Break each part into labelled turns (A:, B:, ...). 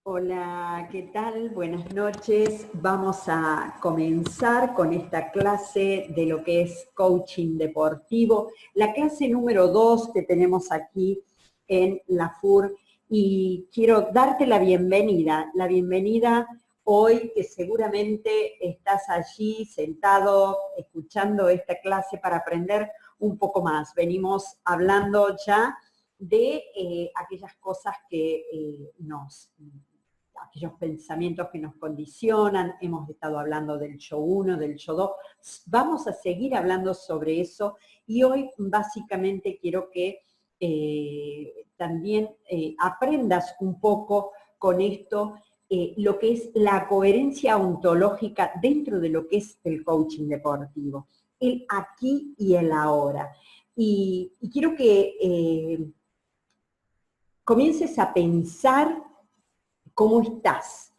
A: Hola, ¿qué tal? Buenas noches. Vamos a comenzar con esta clase de lo que es coaching deportivo, la clase número 2 que tenemos aquí en la FUR, y quiero darte la bienvenida hoy, que seguramente estás allí sentado escuchando esta clase para aprender un poco más. Venimos hablando ya de aquellas cosas que aquellos pensamientos que nos condicionan. Hemos estado hablando del yo 1, del yo 2. Vamos a seguir hablando sobre eso, y hoy básicamente quiero que también aprendas un poco con esto lo que es la coherencia ontológica dentro de lo que es el coaching deportivo, el aquí y el ahora. Y quiero que comiences a pensar cómo estás,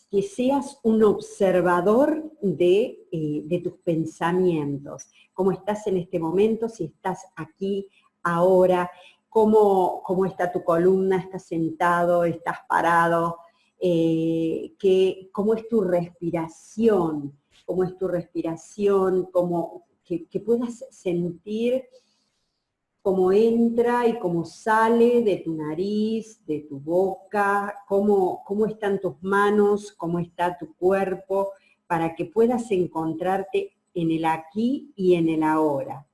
A: que seas un observador de tus pensamientos, cómo estás en este momento, si estás aquí, ahora, cómo está tu columna, estás sentado, estás parado, cómo es tu respiración, que puedas sentir cómo entra y cómo sale de tu nariz, de tu boca, cómo están tus manos, cómo está tu cuerpo, para que puedas encontrarte en el aquí y en el ahora.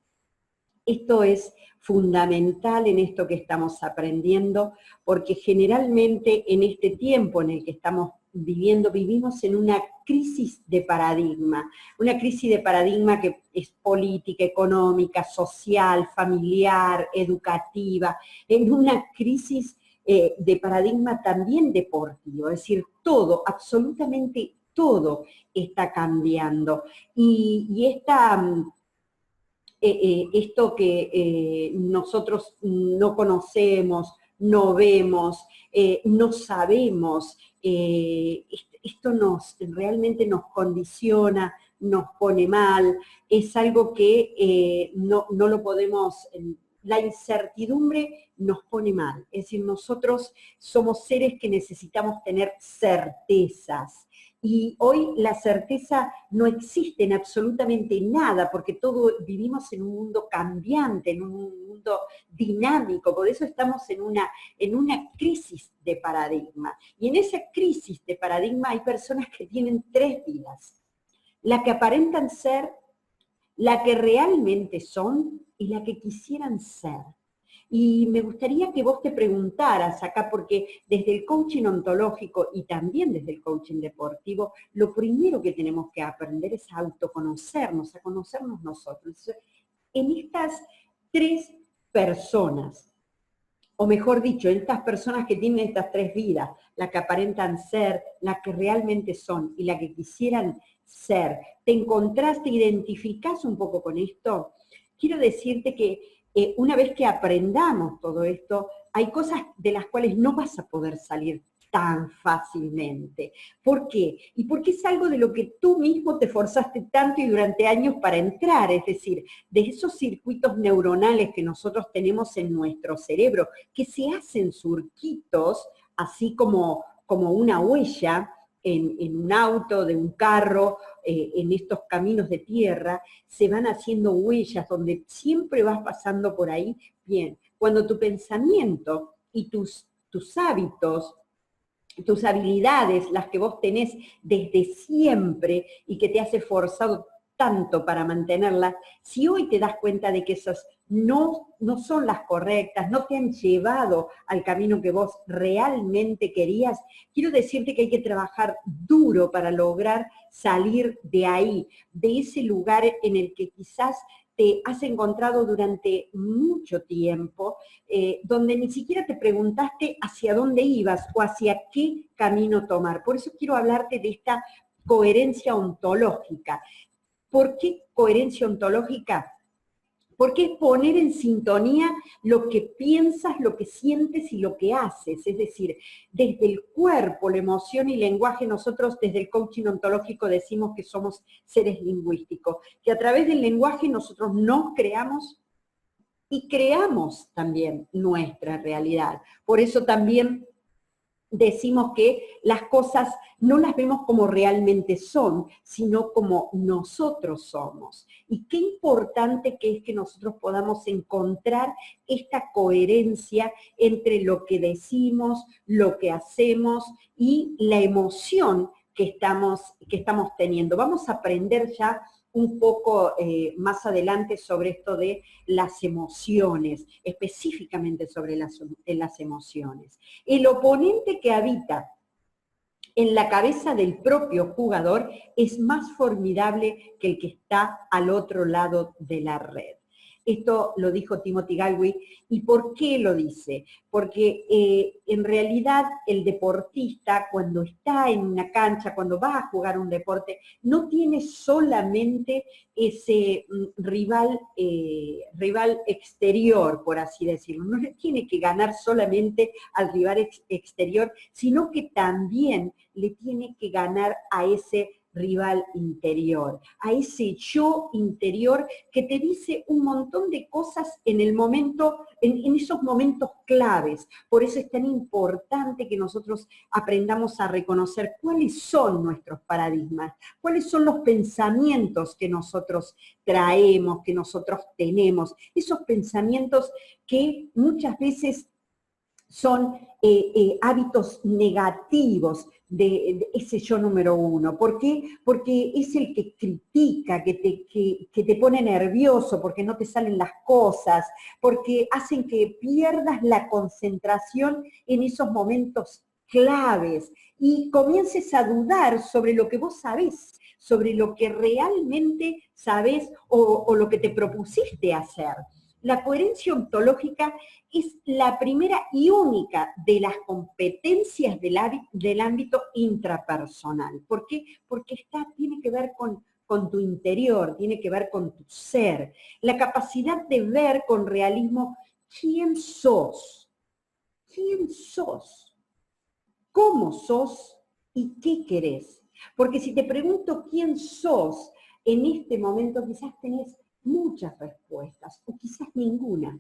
A: Esto es fundamental en esto que estamos aprendiendo, porque generalmente en este tiempo en el que estamos viviendo, vivimos en una crisis de paradigma que es política, económica, social, familiar, educativa, en una crisis de paradigma también deportivo, es decir, todo, absolutamente todo está cambiando. Y esto que nosotros no conocemos, no vemos, no sabemos, esto realmente nos condiciona, nos pone mal, es algo que no lo podemos, la incertidumbre nos pone mal. Es decir, nosotros somos seres que necesitamos tener certezas. Y hoy la certeza no existe en absolutamente nada, porque vivimos en un mundo cambiante, en un mundo dinámico. Por eso estamos en una crisis de paradigma. Y en esa crisis de paradigma hay personas que tienen tres vidas: la que aparentan ser, la que realmente son y la que quisieran ser. Y me gustaría que vos te preguntaras acá, porque desde el coaching ontológico y también desde el coaching deportivo, lo primero que tenemos que aprender es a autoconocernos, a conocernos nosotros. En estas tres personas, o mejor dicho, en estas personas que tienen estas tres vidas, la que aparentan ser, la que realmente son y la que quisieran ser, ¿te encontrás, te identificás un poco con esto? Quiero decirte que una vez que aprendamos todo esto, hay cosas de las cuales no vas a poder salir tan fácilmente. ¿Por qué? Y porque es algo de lo que tú mismo te forzaste tanto y durante años para entrar, es decir, de esos circuitos neuronales que nosotros tenemos en nuestro cerebro, que se hacen surquitos, así como una huella en un auto, de un carro, en estos caminos de tierra, se van haciendo huellas donde siempre vas pasando por ahí. Bien, cuando tu pensamiento y tus hábitos, tus habilidades, las que vos tenés desde siempre y que te has esforzado tanto para mantenerlas, si hoy te das cuenta de que esas no son las correctas, no te han llevado al camino que vos realmente querías, quiero decirte que hay que trabajar duro para lograr salir de ahí, de ese lugar en el que quizás te has encontrado durante mucho tiempo, donde ni siquiera te preguntaste hacia dónde ibas o hacia qué camino tomar. Por eso quiero hablarte de esta coherencia ontológica. ¿Por qué coherencia ontológica? Porque es poner en sintonía lo que piensas, lo que sientes y lo que haces. Es decir, desde el cuerpo, la emoción y el lenguaje, nosotros desde el coaching ontológico decimos que somos seres lingüísticos, que a través del lenguaje nosotros nos creamos y creamos también nuestra realidad. Por eso también decimos que las cosas no las vemos como realmente son, sino como nosotros somos. Y qué importante que es que nosotros podamos encontrar esta coherencia entre lo que decimos, lo que hacemos y la emoción que estamos teniendo. Vamos a aprender ya un poco más adelante sobre esto de las emociones, específicamente sobre las emociones. El oponente que habita en la cabeza del propio jugador es más formidable que el que está al otro lado de la red. Esto lo dijo Timothy Galway. ¿Y por qué lo dice? Porque en realidad el deportista, cuando está en una cancha, cuando va a jugar un deporte, no tiene solamente ese rival exterior, por así decirlo. No le tiene que ganar solamente al rival exterior, sino que también le tiene que ganar a ese rival interior, a ese yo interior que te dice un montón de cosas en el momento, en esos momentos claves. Por eso es tan importante que nosotros aprendamos a reconocer cuáles son nuestros paradigmas, cuáles son los pensamientos que nosotros traemos, que nosotros tenemos, esos pensamientos que muchas veces son hábitos negativos de ese yo número uno. ¿Por qué? Porque es el que critica, que te pone nervioso, porque no te salen las cosas, porque hacen que pierdas la concentración en esos momentos claves y comiences a dudar sobre lo que vos sabés, sobre lo que realmente sabés o lo que te propusiste hacer. La coherencia ontológica es la primera y única de las competencias del ámbito intrapersonal. ¿Por qué? Porque tiene que ver con tu interior, tiene que ver con tu ser. La capacidad de ver con realismo quién sos, cómo sos y qué querés. Porque si te pregunto quién sos, en este momento quizás tenés muchas respuestas, o quizás ninguna.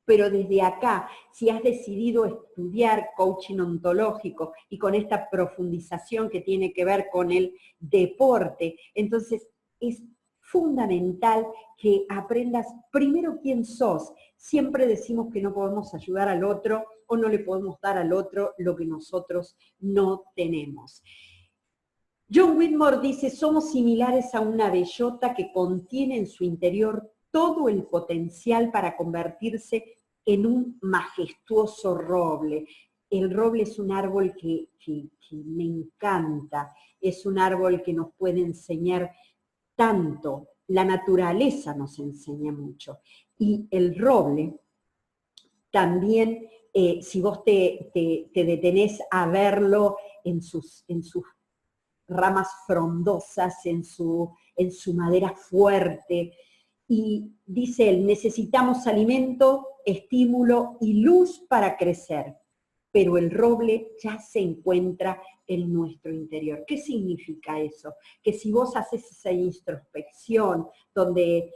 A: Pero desde acá, si has decidido estudiar coaching ontológico y con esta profundización que tiene que ver con el deporte, entonces es fundamental que aprendas primero quién sos. Siempre decimos que no podemos ayudar al otro o no le podemos dar al otro lo que nosotros no tenemos. John Whitmore dice, somos similares a una bellota que contiene en su interior todo el potencial para convertirse en un majestuoso roble. El roble es un árbol que me encanta, es un árbol que nos puede enseñar tanto, la naturaleza nos enseña mucho. Y el roble también, si vos te detenés a verlo en sus ramas frondosas, en su madera fuerte. Y dice él, necesitamos alimento, estímulo y luz para crecer, pero el roble ya se encuentra en nuestro interior. ¿Qué significa eso? Que si vos haces esa introspección donde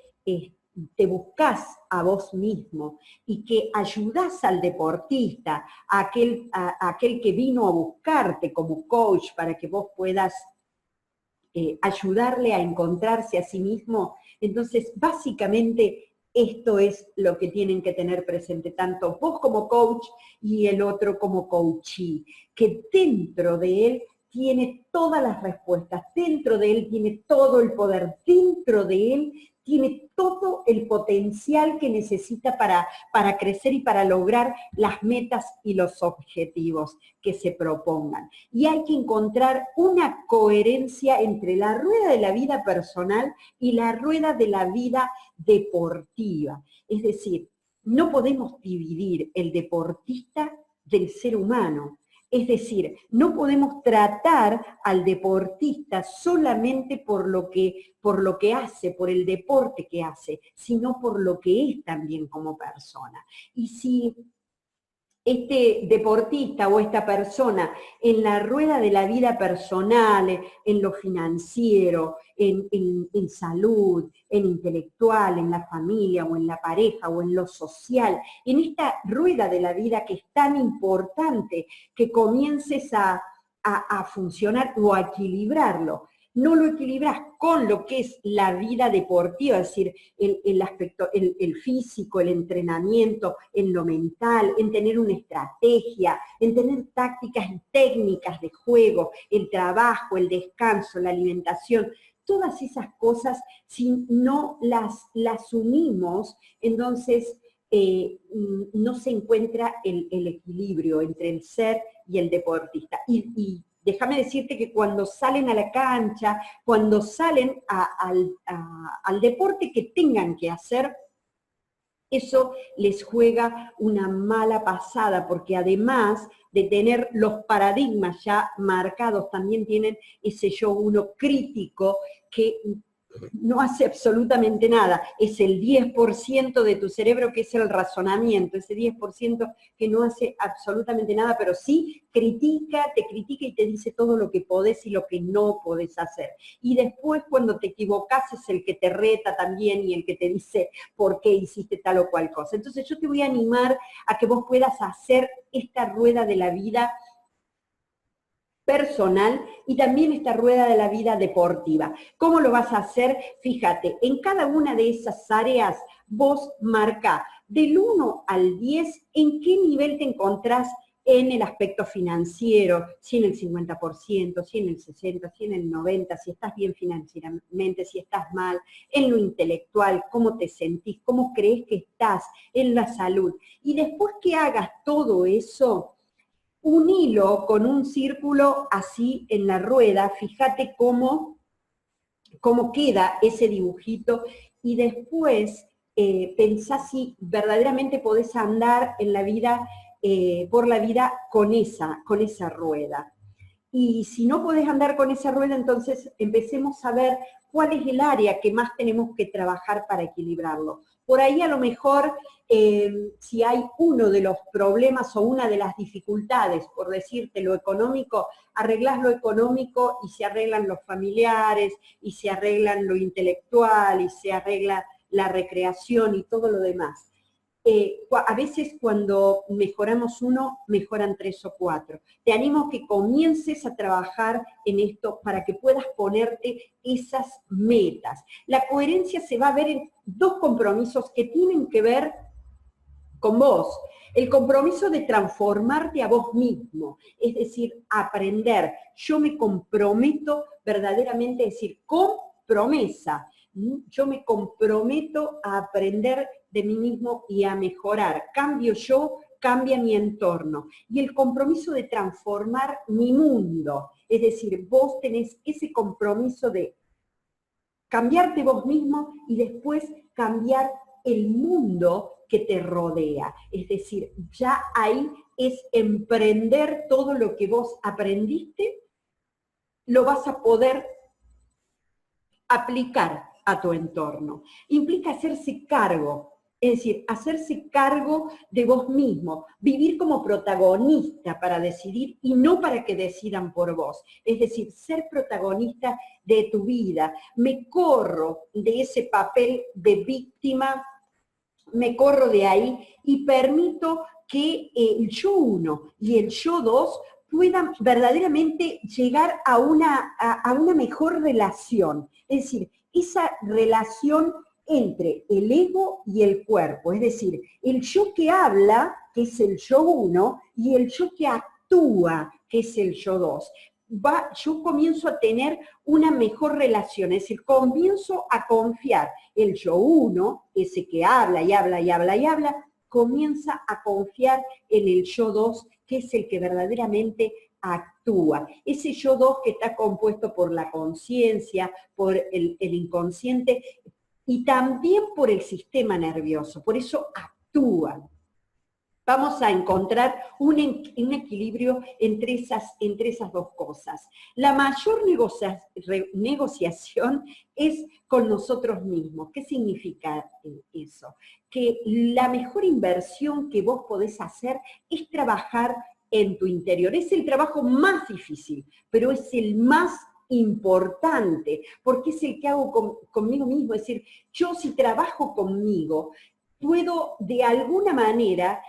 A: te buscás a vos mismo y que ayudás al deportista, a aquel que vino a buscarte como coach para que vos puedas ayudarle a encontrarse a sí mismo, entonces básicamente esto es lo que tienen que tener presente tanto vos como coach y el otro como coachee, que dentro de él tiene todas las respuestas, dentro de él tiene todo el poder, dentro de él tiene todo el potencial que necesita para crecer y para lograr las metas y los objetivos que se propongan. Y hay que encontrar una coherencia entre la rueda de la vida personal y la rueda de la vida deportiva. Es decir, no podemos dividir el deportista del ser humano. Es decir, no podemos tratar al deportista solamente por lo que hace, por el deporte que hace, sino por lo que es también como persona. Y si este deportista o esta persona en la rueda de la vida personal, en lo financiero, en salud, en intelectual, en la familia o en la pareja o en lo social, en esta rueda de la vida que es tan importante que comiences a funcionar o a equilibrarlo. No lo equilibras con lo que es la vida deportiva, es decir, el aspecto, el físico, el entrenamiento, en lo mental, en tener una estrategia, en tener tácticas y técnicas de juego, el trabajo, el descanso, la alimentación, todas esas cosas, si no las unimos, entonces no se encuentra el equilibrio entre el ser y el deportista. Y déjame decirte que cuando salen a la cancha, cuando salen al deporte que tengan que hacer, eso les juega una mala pasada, porque además de tener los paradigmas ya marcados, también tienen ese yo uno crítico que no hace absolutamente nada. Es el 10% de tu cerebro que es el razonamiento, ese 10% que no hace absolutamente nada, pero sí te critica y te dice todo lo que podés y lo que no podés hacer. Y después cuando te equivocás es el que te reta también y el que te dice por qué hiciste tal o cual cosa. Entonces yo te voy a animar a que vos puedas hacer esta rueda de la vida personal y también esta rueda de la vida deportiva. ¿Cómo lo vas a hacer? Fíjate, en cada una de esas áreas vos marca del 1 al 10 en qué nivel te encontrás en el aspecto financiero, si en el 50%, si en el 60%, si en el 90%, si estás bien financieramente, si estás mal, en lo intelectual, cómo te sentís, cómo crees que estás, en la salud. Y después que hagas todo eso, un hilo con un círculo así en la rueda, fíjate cómo queda ese dibujito y después pensá si verdaderamente podés andar en la vida, por la vida con esa rueda. Y si no podés andar con esa rueda, entonces empecemos a ver cuál es el área que más tenemos que trabajar para equilibrarlo. Por ahí a lo mejor, si hay uno de los problemas o una de las dificultades, por decirte lo económico, arreglás lo económico y se arreglan los familiares, y se arreglan lo intelectual, y se arregla la recreación y todo lo demás. A veces cuando mejoramos uno, mejoran 3 o 4. Te animo a que comiences a trabajar en esto para que puedas ponerte esas metas. La coherencia se va a ver en 2 compromisos que tienen que ver con vos. El compromiso de transformarte a vos mismo, es decir, aprender. Yo me comprometo verdaderamente, es decir, con promesa. Yo me comprometo a aprender de mí mismo y a mejorar. Cambio yo, cambia mi entorno. Y el compromiso de transformar mi mundo. Es decir, vos tenés ese compromiso de cambiarte vos mismo y después cambiar el mundo que te rodea. Es decir, ya ahí es emprender todo lo que vos aprendiste, lo vas a poder aplicar a tu entorno. Implica hacerse cargo, es decir, hacerse cargo de vos mismo, vivir como protagonista para decidir y no para que decidan por vos. Es decir, ser protagonista de tu vida. Me corro de ese papel de víctima, me corro de ahí y permito que el yo 1 y el yo 2 puedan verdaderamente llegar a una mejor relación. Es decir, esa relación entre el ego y el cuerpo. Es decir, el yo que habla, que es el yo 1, y el yo que actúa, que es el yo 2. Yo comienzo a tener una mejor relación, es decir, comienzo a confiar. El yo 1, ese que habla y habla y habla y habla, comienza a confiar en el yo 2, que es el que verdaderamente actúa. Ese yo 2 que está compuesto por la conciencia, por el inconsciente y también por el sistema nervioso, por eso actúa. vamos a encontrar un equilibrio entre esas dos cosas. La mayor negociación es con nosotros mismos. ¿Qué significa eso? Que la mejor inversión que vos podés hacer es trabajar en tu interior. Es el trabajo más difícil, pero es el más importante, porque es el que hago conmigo mismo. Es decir, yo si trabajo conmigo, puedo de alguna manera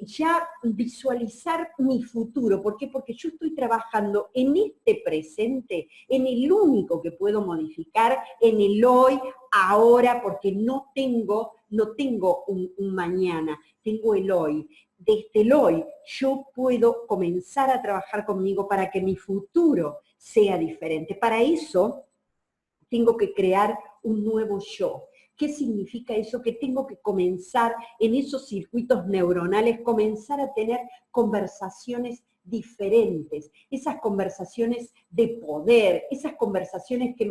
A: ya visualizar mi futuro. ¿Por qué? Porque yo estoy trabajando en este presente, en el único que puedo modificar, en el hoy, ahora, porque no tengo un mañana, tengo el hoy. Desde el hoy yo puedo comenzar a trabajar conmigo para que mi futuro sea diferente. Para eso tengo que crear un nuevo yo. ¿Qué significa eso? Que tengo que comenzar en esos circuitos neuronales, comenzar a tener conversaciones diferentes, esas conversaciones de poder, esas conversaciones que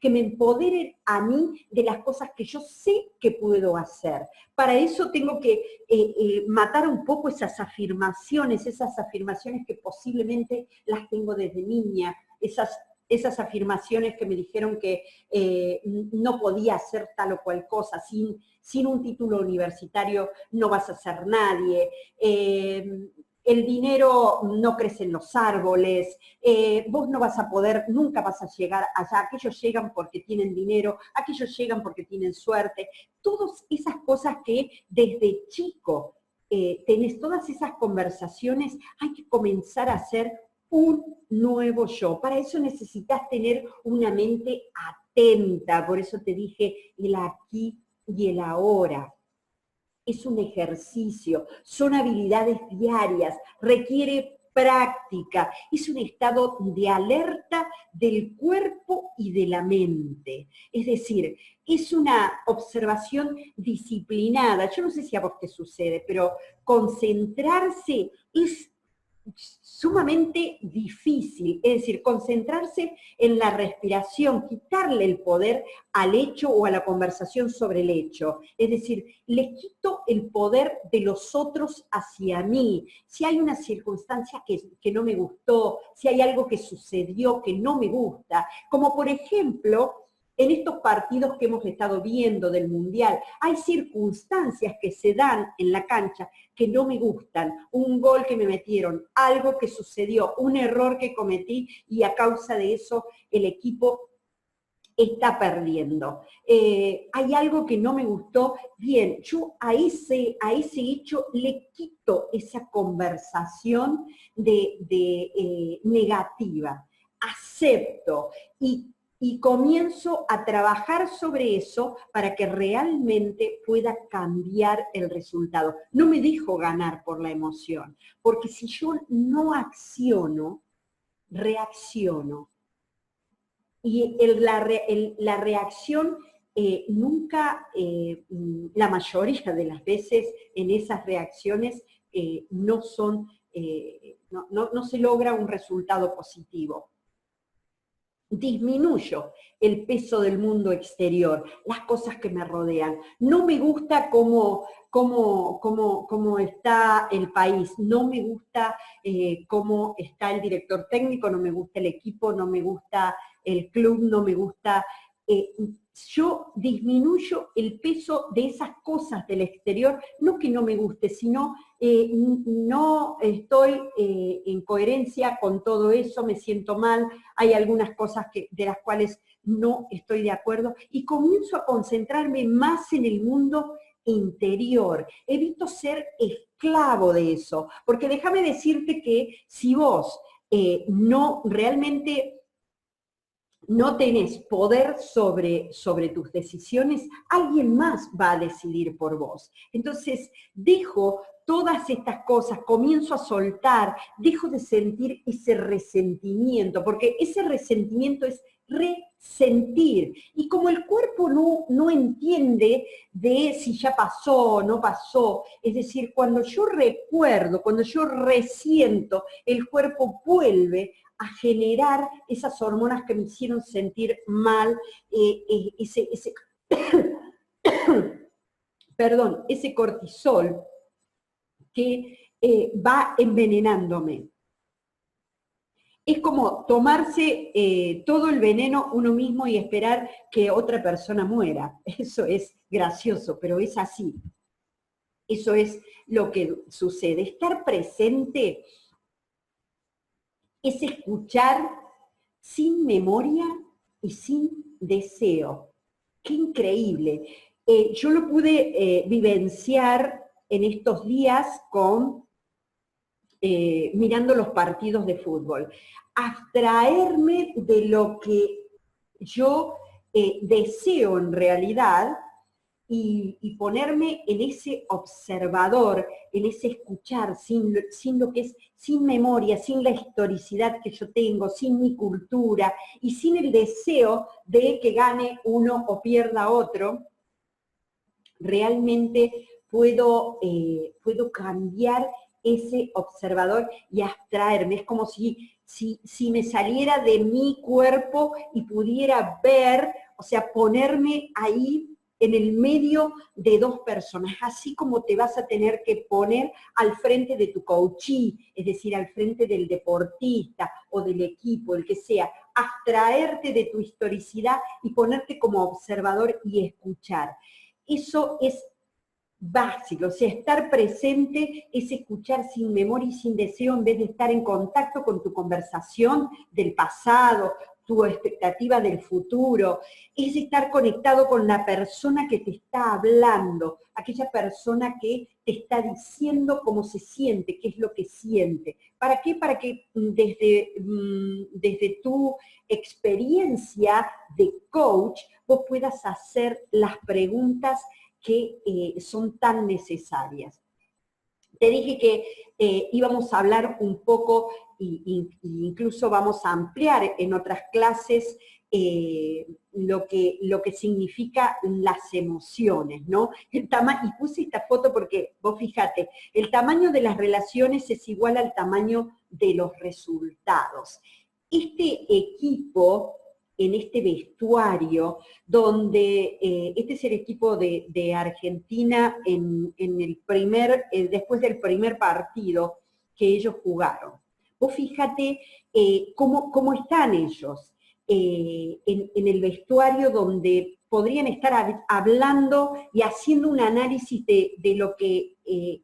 A: me empoderen a mí de las cosas que yo sé que puedo hacer. Para eso tengo que matar un poco esas afirmaciones que posiblemente las tengo desde niña, esas afirmaciones que me dijeron que no podía hacer tal o cual cosa, sin un título universitario no vas a ser nadie, el dinero no crece en los árboles, vos no vas a poder, nunca vas a llegar allá, aquellos llegan porque tienen dinero, aquellos llegan porque tienen suerte, todas esas cosas que desde chico tenés todas esas conversaciones, hay que comenzar a hacer un nuevo yo. Para eso necesitas tener una mente atenta, por eso te dije el aquí y el ahora. Es un ejercicio, son habilidades diarias, requiere práctica, es un estado de alerta del cuerpo y de la mente. Es decir, es una observación disciplinada. Yo no sé si a vos te sucede, pero concentrarse es sumamente difícil, es decir, concentrarse en la respiración, quitarle el poder al hecho o a la conversación sobre el hecho, es decir, le quito el poder de los otros hacia mí. Si hay una circunstancia que no me gustó, si hay algo que sucedió que no me gusta, como por ejemplo, en estos partidos que hemos estado viendo del Mundial, hay circunstancias que se dan en la cancha que no me gustan, un gol que me metieron, algo que sucedió, un error que cometí y a causa de eso el equipo está perdiendo. Hay algo que no me gustó, bien, yo a ese hecho le quito esa conversación negativa, acepto y comienzo a trabajar sobre eso para que realmente pueda cambiar el resultado. No me dejo ganar por la emoción, porque si yo no acciono, reacciono. Y la reacción nunca, la mayoría de las veces en esas reacciones no se logra un resultado positivo. Disminuyo el peso del mundo exterior, las cosas que me rodean. No me gusta cómo está el país, no me gusta cómo está el director técnico, no me gusta el equipo, no me gusta el club, no me gusta... yo disminuyo el peso de esas cosas del exterior, no que no me guste, sino no estoy en coherencia con todo eso, me siento mal, hay algunas cosas de las cuales no estoy de acuerdo y comienzo a concentrarme más en el mundo interior. Evito ser esclavo de eso, porque déjame decirte que si vos no realmente no tenés poder sobre tus decisiones, alguien más va a decidir por vos. Entonces, dejo todas estas cosas, comienzo a soltar, dejo de sentir ese resentimiento, porque ese resentimiento es resentir. Y como el cuerpo no entiende de si ya pasó o no pasó, es decir, cuando yo recuerdo, cuando yo resiento, el cuerpo vuelve a generar esas hormonas que me hicieron sentir mal, perdón, ese cortisol que va envenenándome. Es como tomarse todo el veneno uno mismo y esperar que otra persona muera. Eso es gracioso, pero es así. Eso es lo que sucede. Estar presente es escuchar sin memoria y sin deseo. ¡Qué increíble! Yo lo pude vivenciar en estos días con mirando los partidos de fútbol. Abstraerme de lo que yo deseo en realidad y ponerme en ese observador, en ese escuchar, sin lo que es, sin memoria, sin la historicidad que yo tengo, sin mi cultura y sin el deseo de que gane uno o pierda otro, realmente puedo cambiar ese observador y abstraerme. Es como si me saliera de mi cuerpo y pudiera ver, o sea, ponerme ahí en el medio de dos personas, así como te vas a tener que poner al frente de tu coachee, es decir, al frente del deportista o del equipo, el que sea, abstraerte de tu historicidad y ponerte como observador y escuchar. Eso es básico, o sea, estar presente es escuchar sin memoria y sin deseo en vez de estar en contacto con tu conversación del pasado, tu expectativa del futuro, es estar conectado con la persona que te está hablando, aquella persona que te está diciendo cómo se siente, qué es lo que siente. ¿Para qué? Para que desde tu experiencia de coach vos puedas hacer las preguntas que son tan necesarias. Te dije que íbamos a hablar un poco, e incluso vamos a ampliar en otras clases lo que significa las emociones, ¿no? Y puse esta foto porque, vos fíjate, el tamaño de las relaciones es igual al tamaño de los resultados. Este equipo, en este vestuario, donde este es el equipo de Argentina en el después del primer partido que ellos jugaron. Vos fíjate cómo están ellos en el vestuario donde podrían estar hablando y haciendo un análisis de lo que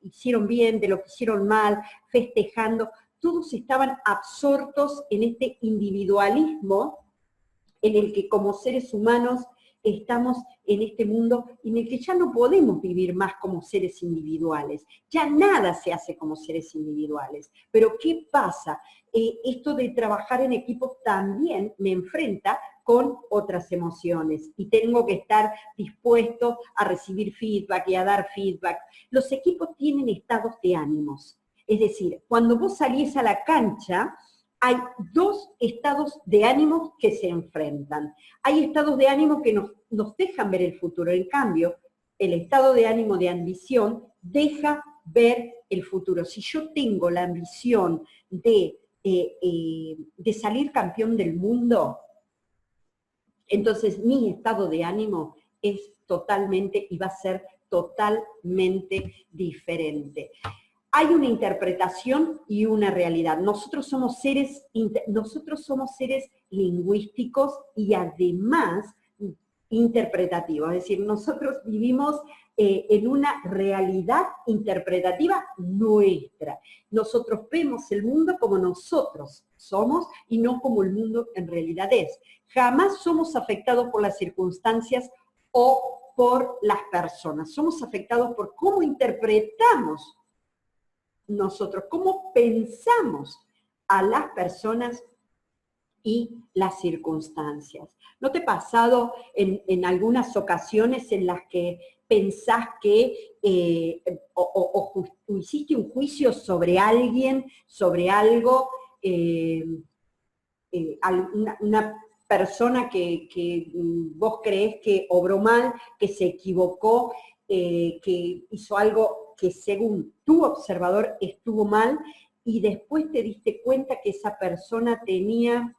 A: hicieron bien, de lo que hicieron mal, festejando. Todos estaban absortos en este individualismo en el que como seres humanos estamos en este mundo en el que ya no podemos vivir más como seres individuales. Ya nada se hace como seres individuales. Pero ¿qué pasa? Esto de trabajar en equipos también me enfrenta con otras emociones y tengo que estar dispuesto a recibir feedback y a dar feedback. Los equipos tienen estados de ánimos. Es decir, cuando vos salís a la cancha, hay dos estados de ánimo que se enfrentan. Hay estados de ánimo que nos dejan ver el futuro. En cambio, el estado de ánimo de ambición deja ver el futuro. Si yo tengo la ambición de salir campeón del mundo, entonces mi estado de ánimo es totalmente y va a ser totalmente diferente. Hay una interpretación y una realidad. Nosotros somos seres lingüísticos y además interpretativos. Es decir, nosotros vivimos en una realidad interpretativa nuestra. Nosotros vemos el mundo como nosotros somos y no como el mundo en realidad es. Jamás somos afectados por las circunstancias o por las personas. Somos afectados por cómo interpretamos nosotros, cómo pensamos a las personas y las circunstancias. ¿No te ha pasado en algunas ocasiones en las que pensás que o hiciste un juicio sobre alguien, sobre algo, una persona que vos creés que obró mal, que se equivocó, que hizo algo que según tu observador estuvo mal, y después te diste cuenta que esa persona tenía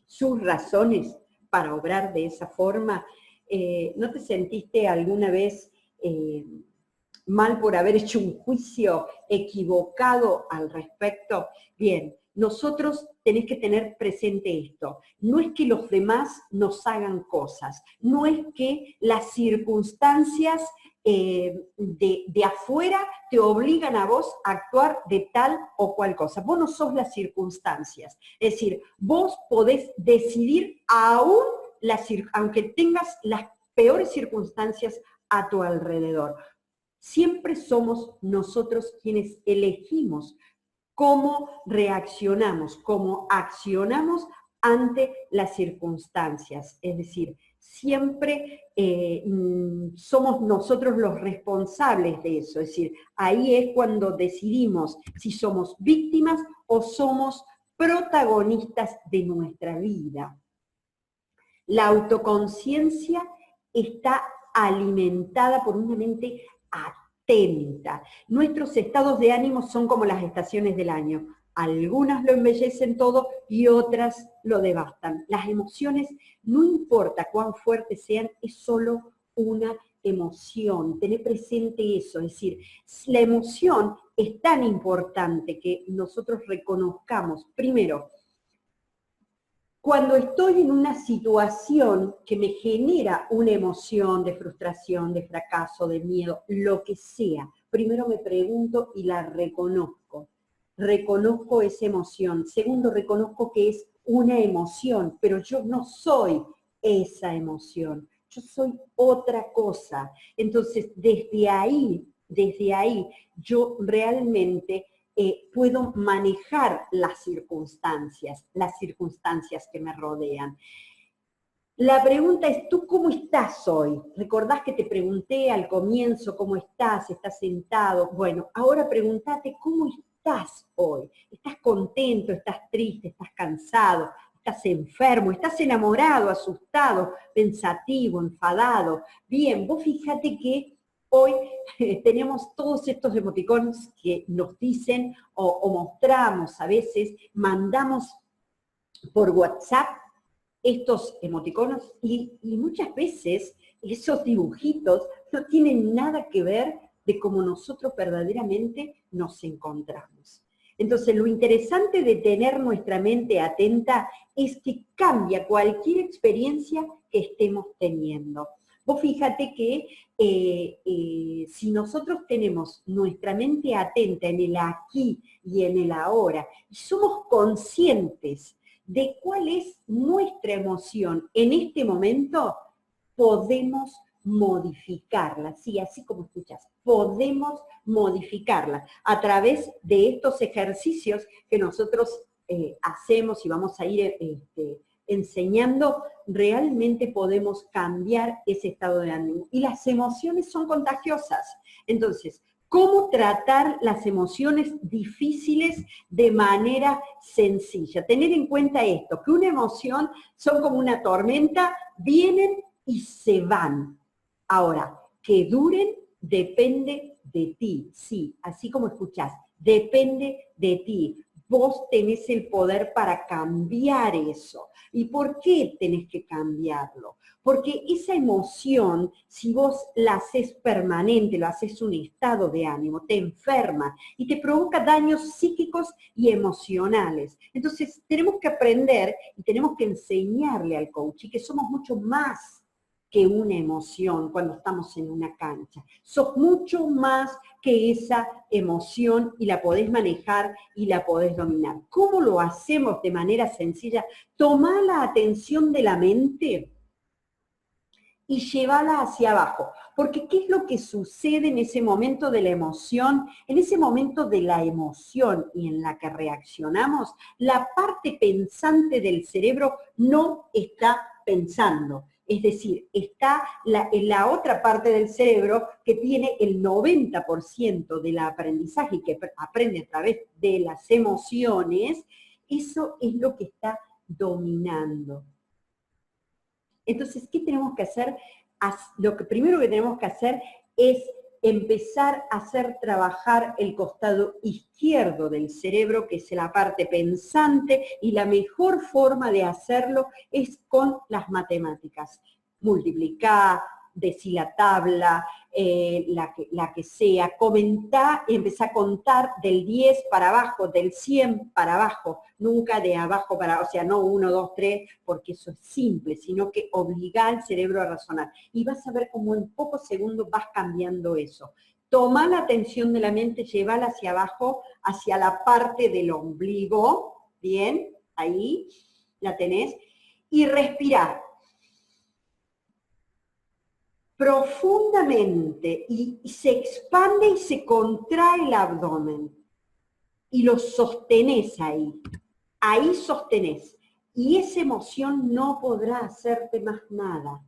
A: sus razones para obrar de esa forma? ¿No te sentiste alguna vez mal por haber hecho un juicio equivocado al respecto. Bien, nosotros tenés que tener presente esto. No es que los demás nos hagan cosas, no es que las circunstancias de afuera te obligan a vos a actuar de tal o cual cosa. Vos no sos las circunstancias. Es decir, vos podés decidir aún, aunque tengas las peores circunstancias a tu alrededor. Siempre somos nosotros quienes elegimos cómo reaccionamos, cómo accionamos ante las circunstancias. Es decir, siempre somos nosotros los responsables de eso. Es decir, ahí es cuando decidimos si somos víctimas o somos protagonistas de nuestra vida. La autoconciencia está alimentada por una mente atenta. Nuestros estados de ánimo son como las estaciones del año. Algunas lo embellecen todo y otras lo devastan. Las emociones, no importa cuán fuertes sean, es solo una emoción. Tener presente eso, es decir, la emoción es tan importante que nosotros reconozcamos, primero, cuando estoy en una situación que me genera una emoción de frustración, de fracaso, de miedo, lo que sea, primero me pregunto y la reconozco. Reconozco esa emoción. Segundo, reconozco que es una emoción, pero yo no soy esa emoción. Yo soy otra cosa. Entonces, desde ahí, yo realmente puedo manejar las circunstancias que me rodean. La pregunta es, ¿tú cómo estás hoy? ¿Recordás que te pregunté al comienzo cómo estás? ¿Estás sentado? Bueno, ahora pregúntate cómo estás hoy. ¿Estás contento? ¿Estás triste? ¿Estás cansado? ¿Estás enfermo? ¿Estás enamorado, asustado, pensativo, enfadado? Bien, vos fíjate que hoy tenemos todos estos emoticonos que nos dicen o mostramos a veces, mandamos por WhatsApp estos emoticonos y muchas veces esos dibujitos no tienen nada que ver de cómo nosotros verdaderamente nos encontramos. Entonces, lo interesante de tener nuestra mente atenta es que cambia cualquier experiencia que estemos teniendo. Vos fíjate que si nosotros tenemos nuestra mente atenta en el aquí y en el ahora, y somos conscientes de cuál es nuestra emoción en este momento, podemos modificarla, sí, así como escuchas, podemos modificarla a través de estos ejercicios que nosotros hacemos y vamos a ir enseñando. Realmente podemos cambiar ese estado de ánimo. Y las emociones son contagiosas. Entonces, ¿cómo tratar las emociones difíciles de manera sencilla? Tener en cuenta esto, que una emoción son como una tormenta, vienen y se van. Ahora, que duren depende de ti, sí, así como escuchás, depende de ti. Vos tenés el poder para cambiar eso. ¿Y por qué tenés que cambiarlo? Porque esa emoción, si vos la haces permanente, lo haces un estado de ánimo, te enferma y te provoca daños psíquicos y emocionales. Entonces, tenemos que aprender y tenemos que enseñarle al coach que somos mucho más que una emoción cuando estamos en una cancha. Sos mucho más que esa emoción y la podés manejar y la podés dominar. ¿Cómo lo hacemos de manera sencilla? Tomá la atención de la mente y llévala hacia abajo. Porque ¿qué es lo que sucede en ese momento de la emoción? En ese momento de la emoción y en la que reaccionamos, la parte pensante del cerebro no está pensando. Es decir, está en la otra parte del cerebro que tiene el 90% del aprendizaje y que aprende a través de las emociones. Eso es lo que está dominando. Entonces, ¿qué tenemos que hacer? Lo que primero que tenemos que hacer es empezar a hacer trabajar el costado izquierdo del cerebro, que es la parte pensante, y la mejor forma de hacerlo es con las matemáticas. Multiplicar, decí la tabla, la que sea, comentá y empezá a contar del 10 para abajo, del 100 para abajo, nunca de abajo para, o sea, no 1, 2, 3, porque eso es simple, sino que obliga al cerebro a razonar. Y vas a ver cómo en pocos segundos vas cambiando eso. Toma la atención de la mente, llévala hacia abajo, hacia la parte del ombligo, bien, ahí la tenés, y respirá profundamente y se expande y se contrae el abdomen y lo sostenés ahí sostenés y esa emoción no podrá hacerte más nada.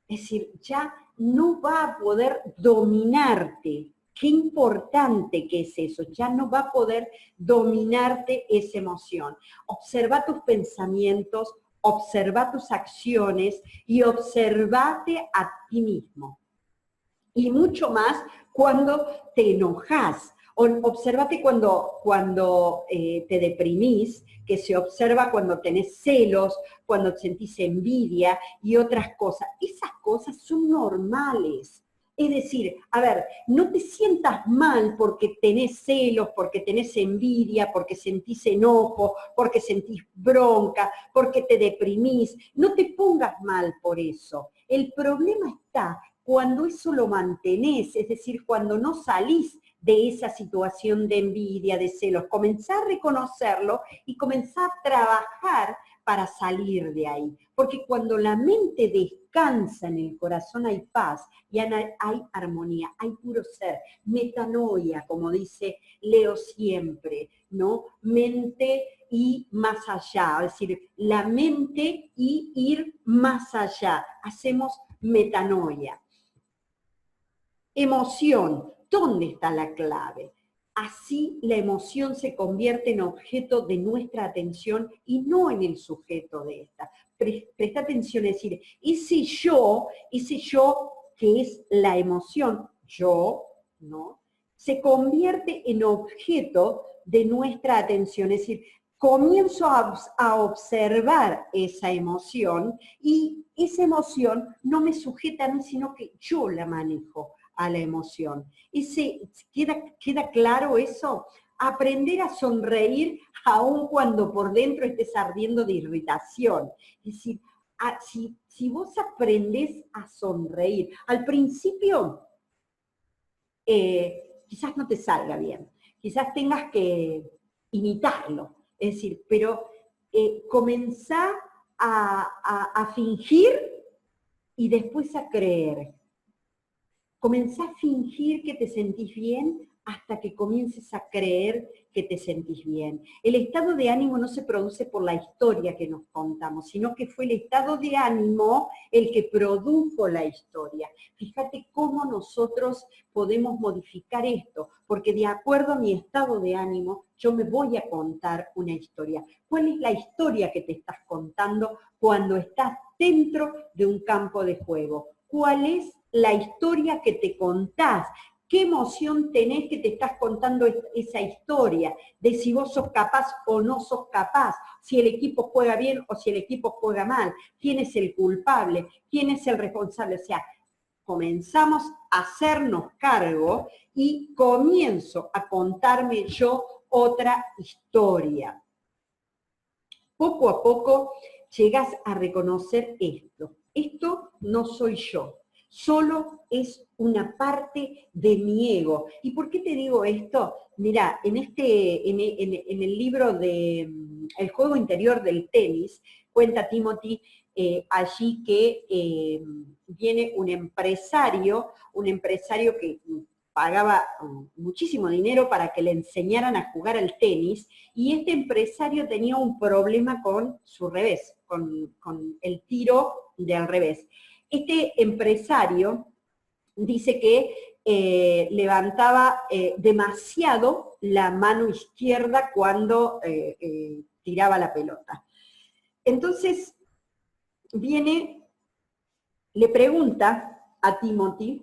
A: Es decir, ya no va a poder dominarte. Qué importante que es eso, ya no va a poder dominarte esa emoción. Observa tus pensamientos, observa tus acciones y observate a ti mismo. Y mucho más cuando te enojas. Obsérvate cuando te deprimís, que se observa cuando tenés celos, cuando sentís envidia y otras cosas. Esas cosas son normales. Es decir, a ver, no te sientas mal porque tenés celos, porque tenés envidia, porque sentís enojo, porque sentís bronca, porque te deprimís. No te pongas mal por eso. El problema está cuando eso lo mantenés, es decir, cuando no salís de esa situación de envidia, de celos. Comenzá a reconocerlo y comenzá a trabajar para salir de ahí. Porque cuando la mente descansa en el corazón hay paz y hay armonía, hay puro ser, metanoia, como dice Leo siempre, ¿no? Mente y más allá, es decir, la mente y ir más allá. Hacemos metanoia. Emoción, ¿dónde está la clave? Así la emoción se convierte en objeto de nuestra atención y no en el sujeto de esta. Presta atención, es decir, ese yo que es la emoción, yo, ¿no? Se convierte en objeto de nuestra atención, es decir, comienzo a observar esa emoción y esa emoción no me sujeta a mí, sino que yo la manejo a la emoción. ¿Queda claro eso? Aprender a sonreír aun cuando por dentro estés ardiendo de irritación. Es decir, si vos aprendés a sonreír, al principio quizás no te salga bien, quizás tengas que imitarlo, es decir, pero comenzá a fingir y después a creer. Comenzá a fingir que te sentís bien hasta que comiences a creer que te sentís bien. El estado de ánimo no se produce por la historia que nos contamos, sino que fue el estado de ánimo el que produjo la historia. Fíjate cómo nosotros podemos modificar esto, porque de acuerdo a mi estado de ánimo, yo me voy a contar una historia. ¿Cuál es la historia que te estás contando cuando estás dentro de un campo de juego? ¿Cuál es la historia que te contás? ¿Qué emoción tenés que te estás contando esa historia? De si vos sos capaz o no sos capaz, si el equipo juega bien o si el equipo juega mal, quién es el culpable, quién es el responsable. O sea, comenzamos a hacernos cargo y comienzo a contarme yo otra historia. Poco a poco llegas a reconocer esto. Esto no soy yo. Solo es una parte de mi ego. ¿Y por qué te digo esto? Mirá, en el libro de El juego interior del tenis, cuenta Timothy allí que viene un empresario que pagaba muchísimo dinero para que le enseñaran a jugar al tenis, y este empresario tenía un problema con su revés, con el tiro del revés. Este empresario dice que levantaba demasiado la mano izquierda cuando tiraba la pelota. Entonces le pregunta a Timothy,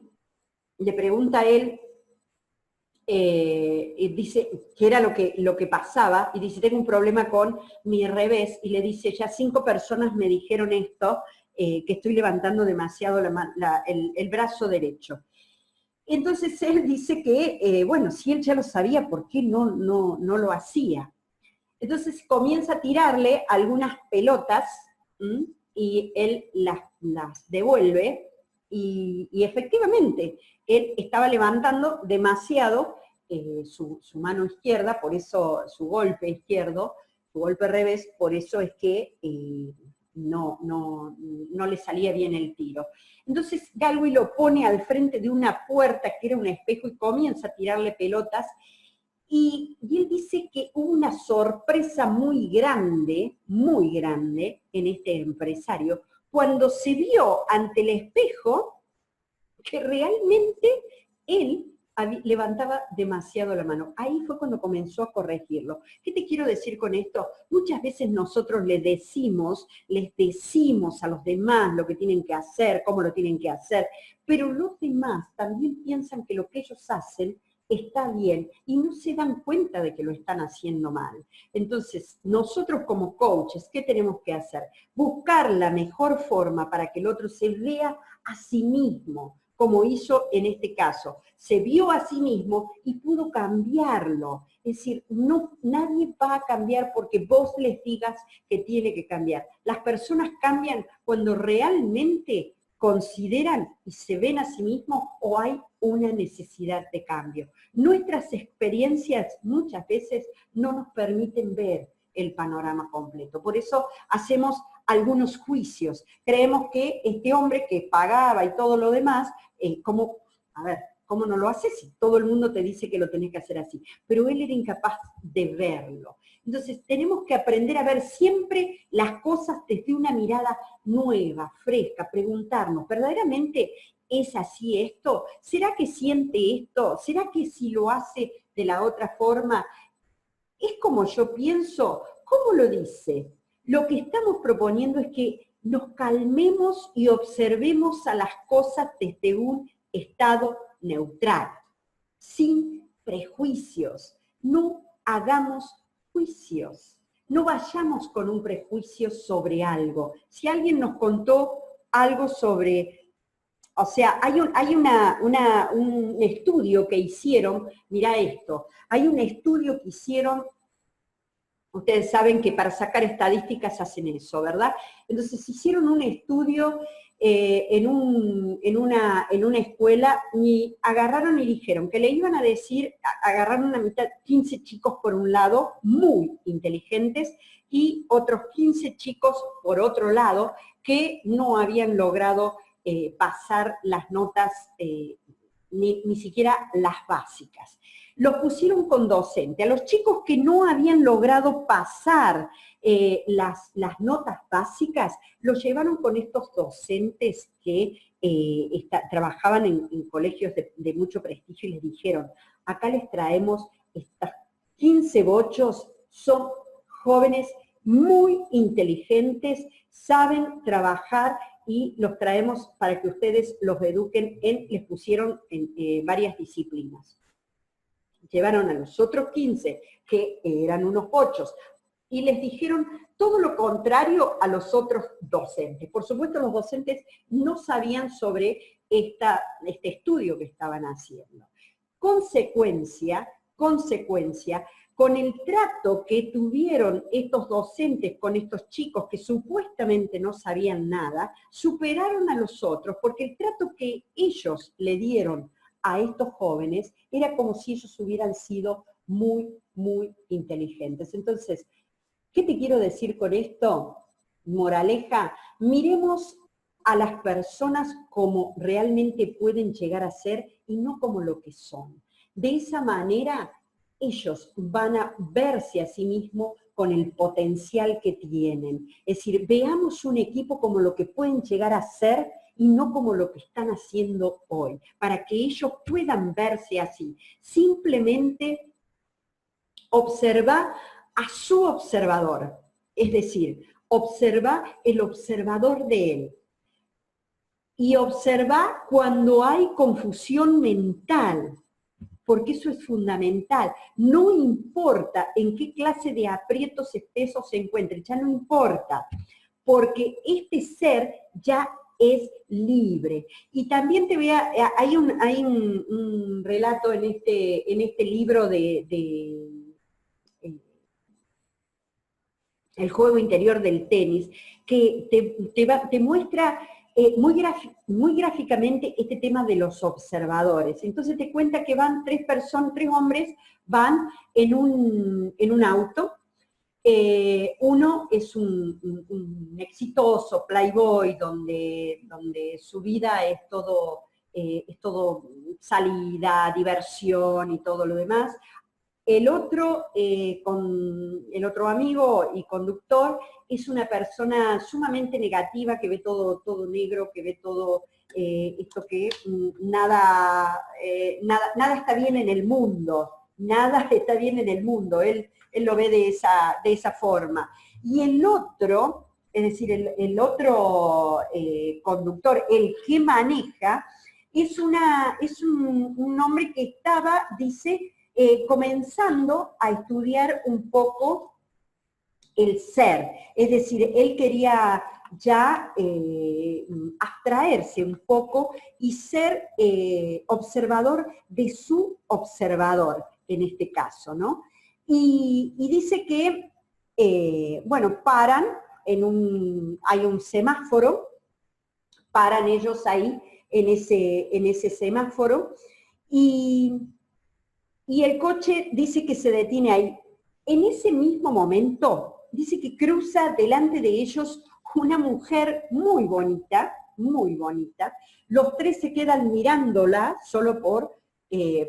A: le pregunta a él, dice que era lo que pasaba, y dice, tengo un problema con mi revés, y le dice, ya 5 personas me dijeron esto, que estoy levantando demasiado el brazo derecho. Entonces él dice que, bueno, si él ya lo sabía, ¿por qué no lo hacía? Entonces comienza a tirarle algunas pelotas, ¿m? Y él las devuelve, y efectivamente, él estaba levantando demasiado su mano izquierda, por eso su golpe izquierdo, su golpe revés, por eso es que no le salía bien el tiro. Entonces Galway lo pone al frente de una puerta que era un espejo y comienza a tirarle pelotas, y él dice que hubo una sorpresa muy grande en este empresario, cuando se vio ante el espejo que realmente él levantaba demasiado la mano. Ahí fue cuando comenzó a corregirlo. ¿Qué te quiero decir con esto? Muchas veces nosotros les decimos a los demás lo que tienen que hacer, cómo lo tienen que hacer, pero los demás también piensan que lo que ellos hacen está bien y no se dan cuenta de que lo están haciendo mal. Entonces, nosotros como coaches, ¿qué tenemos que hacer? Buscar la mejor forma para que el otro se vea a sí mismo, como hizo en este caso. Se vio a sí mismo y pudo cambiarlo. Es decir, nadie va a cambiar porque vos les digas que tiene que cambiar. Las personas cambian cuando realmente consideran y se ven a sí mismos o hay una necesidad de cambio. Nuestras experiencias muchas veces no nos permiten ver el panorama completo. Por eso hacemos algunos juicios. Creemos que este hombre que pagaba y todo lo demás, ¿cómo no lo hace si todo el mundo te dice que lo tenés que hacer así? Pero él era incapaz de verlo. Entonces tenemos que aprender a ver siempre las cosas desde una mirada nueva, fresca, preguntarnos, ¿verdaderamente es así esto? ¿Será que siente esto? ¿Será que si lo hace de la otra forma es como yo pienso? ¿Cómo lo dice? Lo que estamos proponiendo es que nos calmemos y observemos a las cosas desde un estado neutral, sin prejuicios. No hagamos juicios, no vayamos con un prejuicio sobre algo. Si alguien nos contó algo sobre, o sea, hay un estudio que hicieron, mira esto, hay un estudio que hicieron. Ustedes saben que para sacar estadísticas hacen eso, ¿verdad? Entonces hicieron un estudio en una escuela y agarraron y dijeron que le iban a decir, agarraron una mitad, 15 chicos por un lado, muy inteligentes, y otros 15 chicos por otro lado, que no habían logrado pasar las notas, ni siquiera las básicas. Los pusieron con docente. A los chicos que no habían logrado pasar las notas básicas, los llevaron con estos docentes que trabajaban en colegios de mucho prestigio y les dijeron, acá les traemos estas 15 bochos, son jóvenes muy inteligentes, saben trabajar y los traemos para que ustedes los eduquen les pusieron en varias disciplinas. Llevaron a los otros 15, que eran unos bochos, y les dijeron todo lo contrario a los otros docentes. Por supuesto, los docentes no sabían sobre este estudio que estaban haciendo. Consecuencia, con el trato que tuvieron estos docentes con estos chicos que supuestamente no sabían nada, superaron a los otros, porque el trato que ellos le dieron a estos jóvenes era como si ellos hubieran sido muy, muy inteligentes. Entonces, ¿qué te quiero decir con esto? Moraleja, miremos a las personas como realmente pueden llegar a ser y no como lo que son. De esa manera, ellos van a verse a sí mismos con el potencial que tienen. Es decir, veamos un equipo como lo que pueden llegar a ser y no como lo que están haciendo hoy, para que ellos puedan verse así. Simplemente observa a su observador, es decir, observa el observador de él. Y observa cuando hay confusión mental, porque eso es fundamental. No importa en qué clase de aprietos estés o se encuentre, ya no importa. porque este ser ya es libre. Y también hay un relato en este libro eh, El juego interior del tenis, que te muestra muy gráficamente este tema de los observadores. Entonces te cuenta que van tres hombres, van en un auto. Uno es un exitoso playboy donde su vida es todo salida, diversión y todo lo demás. El otro amigo y conductor es una persona sumamente negativa que ve todo negro, que ve todo esto que nada está bien en el mundo, nada está bien en el mundo, él lo ve de esa forma. Y el otro, es decir, el otro conductor, el que maneja, es un hombre que estaba, dice, comenzando a estudiar un poco el ser. Es decir, él quería ya abstraerse un poco y ser observador de su observador, en este caso, ¿no? Y dice que, bueno, paran hay un semáforo, paran ellos ahí en ese semáforo, y el coche dice que se detiene ahí. En ese mismo momento, dice que cruza delante de ellos una mujer muy bonita, muy bonita. Los tres se quedan mirándola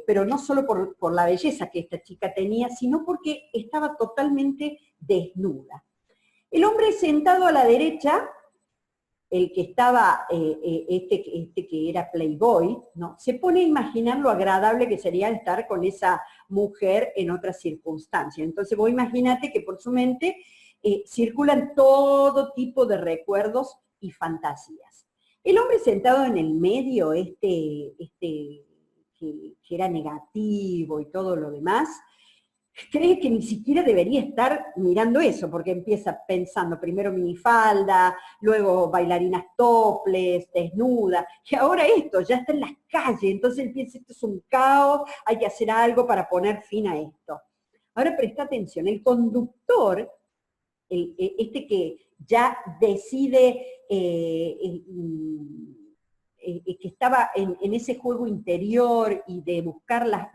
A: pero no solo por la belleza que esta chica tenía, sino porque estaba totalmente desnuda. El hombre sentado a la derecha, el que estaba, este que era playboy, ¿no? Se pone a imaginar lo agradable que sería estar con esa mujer en otras circunstancias. Entonces vos imaginate que por su mente circulan todo tipo de recuerdos y fantasías. El hombre sentado en el medio, que era negativo y todo lo demás, cree que ni siquiera debería estar mirando eso, porque empieza pensando primero minifalda, luego bailarinas topless, desnuda, y ahora esto, ya está en las calles, entonces él piensa, esto es un caos, hay que hacer algo para poner fin a esto. Ahora presta atención, el conductor, este que ya decide que estaba en ese juego interior y de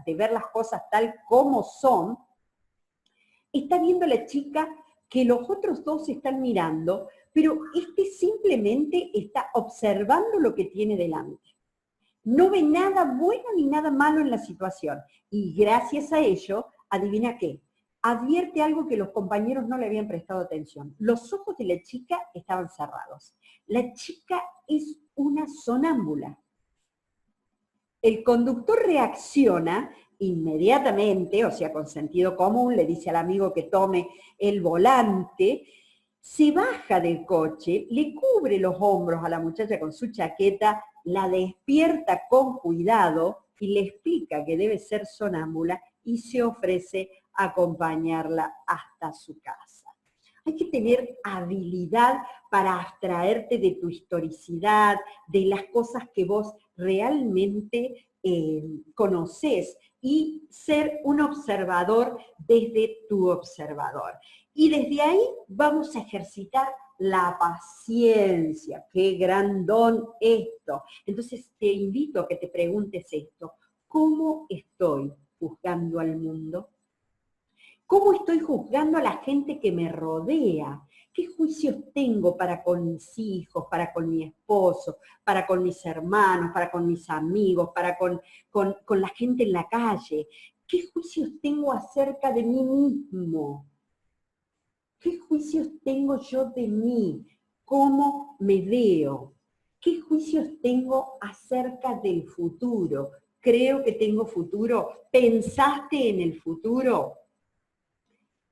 A: de ver las cosas tal como son, está viendo a la chica que los otros dos están mirando, pero este simplemente está observando lo que tiene delante. No ve nada bueno ni nada malo en la situación. Y gracias a ello, adivina qué, advierte algo que los compañeros no le habían prestado atención. Los ojos de la chica estaban cerrados. La chica es una sonámbula. El conductor reacciona inmediatamente, o sea, con sentido común, le dice al amigo que tome el volante, se baja del coche, le cubre los hombros a la muchacha con su chaqueta, la despierta con cuidado y le explica que debe ser sonámbula y se ofrece a acompañarla hasta su casa. Hay que tener habilidad para abstraerte de tu historicidad, de las cosas que vos realmente conocés y ser un observador desde tu observador. Y desde ahí vamos a ejercitar la paciencia. ¡Qué gran don esto! Entonces te invito a que te preguntes esto. ¿Cómo estoy juzgando al mundo? ¿Cómo estoy juzgando a la gente que me rodea? ¿Qué juicios tengo para con mis hijos, para con mi esposo, para con mis hermanos, para con mis amigos, para con la gente en la calle? ¿Qué juicios tengo acerca de mí mismo? ¿Qué juicios tengo yo de mí? ¿Cómo me veo? ¿Qué juicios tengo acerca del futuro? ¿Creo que tengo futuro? ¿Pensaste en el futuro?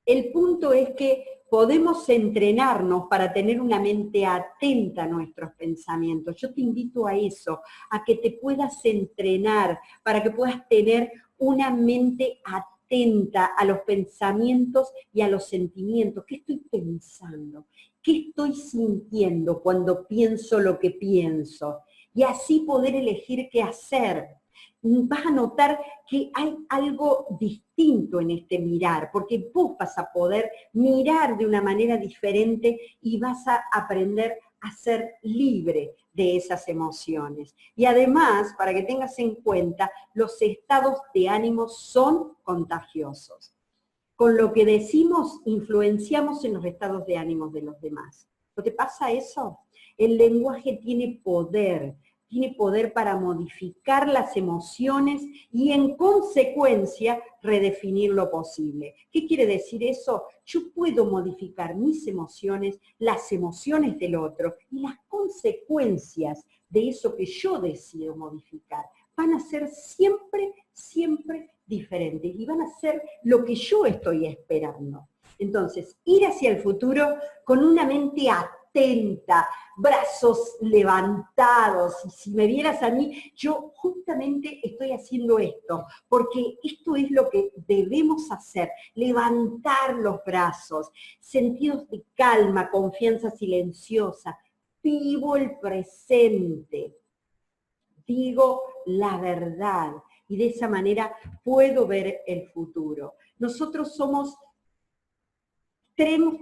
A: El punto es que podemos entrenarnos para tener una mente atenta a nuestros pensamientos. Yo te invito a eso, a que te puedas entrenar, para que puedas tener una mente atenta atenta a los pensamientos y a los sentimientos. ¿Qué estoy pensando? ¿Qué estoy sintiendo cuando pienso lo que pienso? Y así poder elegir qué hacer. Vas a notar que hay algo distinto en este mirar, porque vos vas a poder mirar de una manera diferente y vas a aprender a ser libre de esas emociones. Y además, para que tengas en cuenta, los estados de ánimo son contagiosos. Con lo que decimos, influenciamos en los estados de ánimo de los demás. ¿No te pasa eso? El lenguaje tiene poder para modificar las emociones y en consecuencia redefinir lo posible. ¿Qué quiere decir eso? Yo puedo modificar mis emociones, las emociones del otro y las consecuencias de eso que yo decido modificar van a ser siempre, siempre diferentes y van a ser lo que yo estoy esperando. Entonces, ir hacia el futuro con una mente atenta, brazos levantados, y si me vieras a mí, yo justamente estoy haciendo esto, porque esto es lo que debemos hacer, levantar los brazos, sentidos de calma, confianza silenciosa, vivo el presente, digo la verdad, y de esa manera puedo ver el futuro. Nosotros tenemos,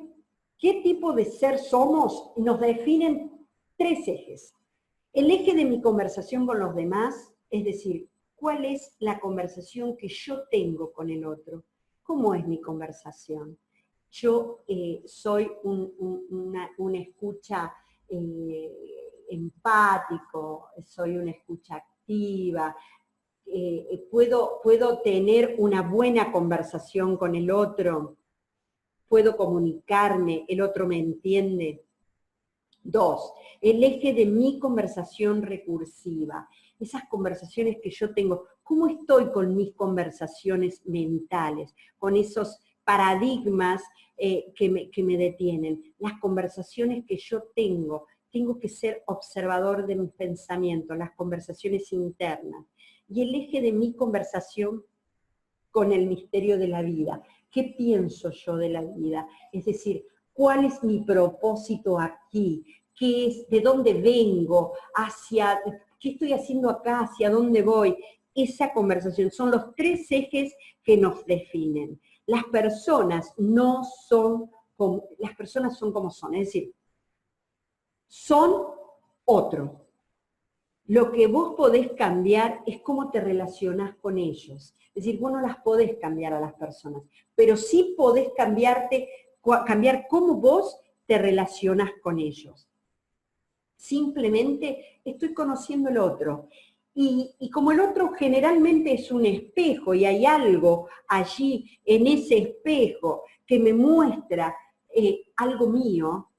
A: ¿qué tipo de ser somos? Nos definen 3 ejes. El eje de mi conversación con los demás, es decir, ¿cuál es la conversación que yo tengo con el otro? ¿Cómo es mi conversación? Yo soy una escucha empático, soy una escucha activa, puedo tener una buena conversación con el otro, puedo comunicarme, el otro me entiende. 2, el eje de mi conversación recursiva, esas conversaciones que yo tengo, ¿cómo estoy con mis conversaciones mentales, con esos paradigmas que me detienen? Las conversaciones que yo tengo que ser observador de mis pensamientos, las conversaciones internas. Y el eje de mi conversación con el misterio de la vida. ¿Qué pienso yo de la vida? Es decir, ¿cuál es mi propósito aquí? ¿Qué es, de dónde vengo? ¿Qué estoy haciendo acá? ¿Hacia dónde voy? Esa conversación son los 3 ejes que nos definen. Las personas son como son, es decir, son otro. Lo que vos podés cambiar es cómo te relacionás con ellos. Es decir, vos no las podés cambiar a las personas, pero sí podés cambiar cómo vos te relacionás con ellos. Simplemente estoy conociendo el otro. Y como el otro generalmente es un espejo y hay algo allí en ese espejo que me muestra algo mío,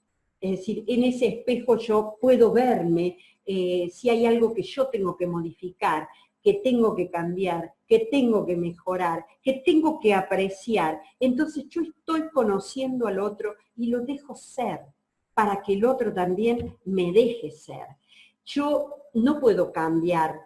A: es decir, en ese espejo yo puedo verme, si hay algo que yo tengo que modificar, que tengo que cambiar, que tengo que mejorar, que tengo que apreciar. Entonces yo estoy conociendo al otro y lo dejo ser, para que el otro también me deje ser. Yo no puedo cambiar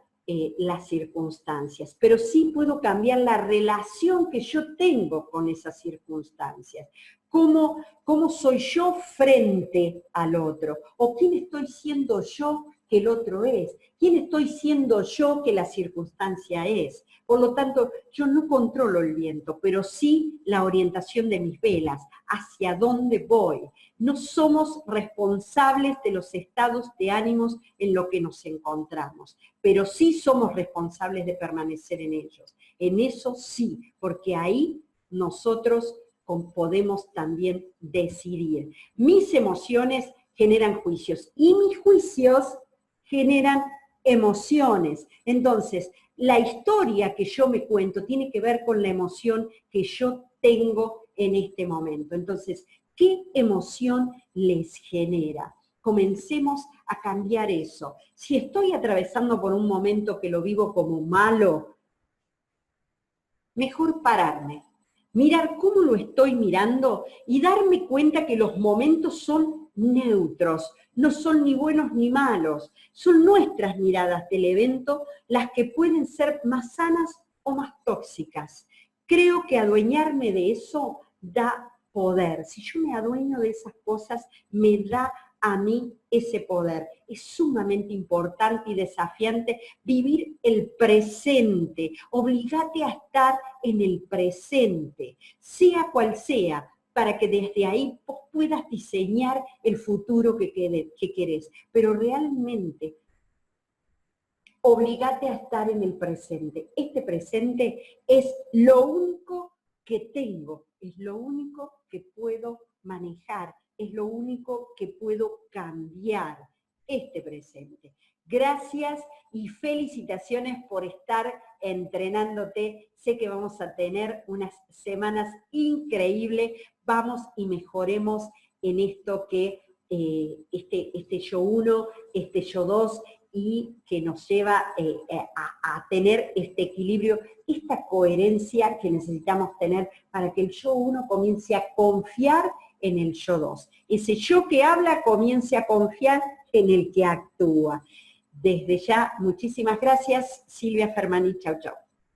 A: las circunstancias, pero sí puedo cambiar la relación que yo tengo con esas circunstancias. ¿Cómo soy yo frente al otro? ¿O quién estoy siendo yo que el otro es? ¿Quién estoy siendo yo que la circunstancia es? Por lo tanto, yo no controlo el viento, pero sí la orientación de mis velas, hacia dónde voy. No somos responsables de los estados de ánimos en los que nos encontramos, pero sí somos responsables de permanecer en ellos. En eso sí, porque ahí nosotros podemos también decidir. Mis emociones generan juicios y mis juicios generan emociones. Entonces, la historia que yo me cuento tiene que ver con la emoción que yo tengo en este momento. Entonces, ¿qué emoción les genera? Comencemos a cambiar eso. Si estoy atravesando por un momento que lo vivo como malo, mejor pararme, mirar cómo lo estoy mirando y darme cuenta que los momentos son neutros, no son ni buenos ni malos, son nuestras miradas del evento las que pueden ser más sanas o más tóxicas. Creo que adueñarme de eso da poder. Si yo me adueño de esas cosas, me da a mí ese poder. Es sumamente importante y desafiante vivir el presente. Obligate a estar en el presente, sea cual sea, para que desde ahí vos puedas diseñar el futuro que querés. Pero realmente, obligate a estar en el presente. Este presente es lo único que tengo, es lo único que puedo manejar, es lo único que puedo cambiar, este presente. Gracias y felicitaciones por estar entrenándote. Sé que vamos a tener unas semanas increíbles. Vamos y mejoremos en esto que este yo 1, este yo 2, y que nos lleva a tener este equilibrio, esta coherencia que necesitamos tener para que el yo 1 comience a confiar en el yo 2. Ese yo que habla comience a confiar en el que actúa. Desde ya, muchísimas gracias, Silvia Fermani. Chau, chau.